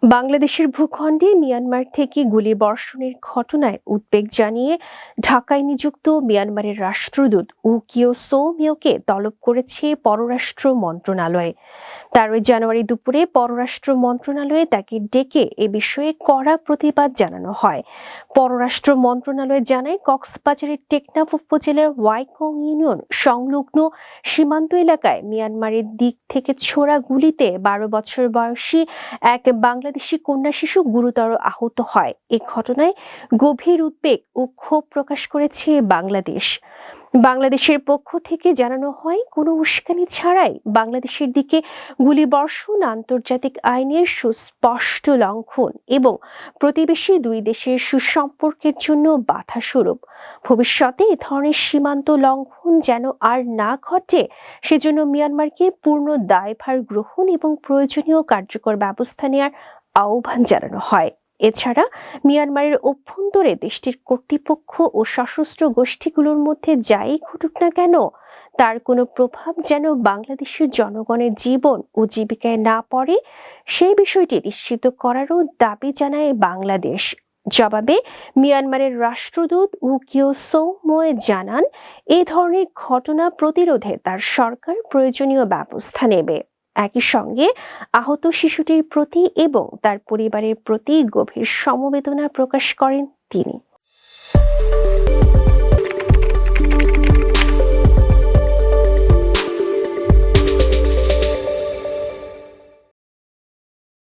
বাংলাদেশের ভূখণ্ডে মিয়ানমার থেকে গুলিবর্ষণের ঘটনায় উদ্বেগ জানিয়ে ঢাকায় নিযুক্ত মিয়ানমারের রাষ্ট্রদূত উ কিও সো মিওকে তলব করেছে পররাষ্ট্র মন্ত্রণালয়। 13 জানুয়ারি দুপুরে পররাষ্ট্র মন্ত্রণালয়ে তাকে ডেকে এ বিষয়ে কড়া প্রতিবাদ জানানো হয়। পররাষ্ট্র মন্ত্রণালয় জানায়, কক্সবাজারের টেকনাফ উপজেলার ওয়াইকং ইউনিয়ন সংলগ্ন সীমান্ত এলাকায় মিয়ানমারের দিক থেকে ছোড়া গুলিতে 12 বছর বয়সী এক বাংলাদেশি কন্যা শিশু গুরুতর আহত হয়। এ ঘটনায় গভীর উদ্বেগ ও ক্ষোভ প্রকাশ করেছে বাংলাদেশ। বাংলাদেশের পক্ষ থেকে জানানো হয়, কোনো উস্কানি ছাড়াই বাংলাদেশের দিকে গুলিবর্ষণ আন্তর্জাতিক আইনের সুস্পষ্ট লঙ্ঘন এবং প্রতিবেশী দুই দেশের সুসম্পর্কের জন্য বাধা স্বরূপ। ভবিষ্যতে এ ধরনের সীমান্ত লঙ্ঘন যেন আর না ঘটে, সেজন্য মিয়ানমারকে পূর্ণ দায়ভার গ্রহণ এবং প্রয়োজনীয় কার্যকর ব্যবস্থা নেওয়ার আহ্বান জানানো হয়। এছাড়া মিয়ানমারের অভ্যন্তরে দেশটির কর্তৃপক্ষ ও সশস্ত্র গোষ্ঠীগুলোর মধ্যে যাই ঘটুক না কেন, তার কোনো প্রভাব যেন বাংলাদেশের জনগণের জীবন ও জীবিকায় না পড়ে, সেই বিষয়টি নিশ্চিত করারও দাবি জানায় বাংলাদেশ। জবাবে মিয়ানমারের রাষ্ট্রদূত উ কিও সো মোয়ে জানান, এ ধরনের ঘটনা প্রতিরোধে তার সরকার প্রয়োজনীয় ব্যবস্থা নেবে। একই সঙ্গে আহত শিশুটির প্রতি এবং তার পরিবারের প্রতি গভীর সমবেদনা প্রকাশ করেন তিনি।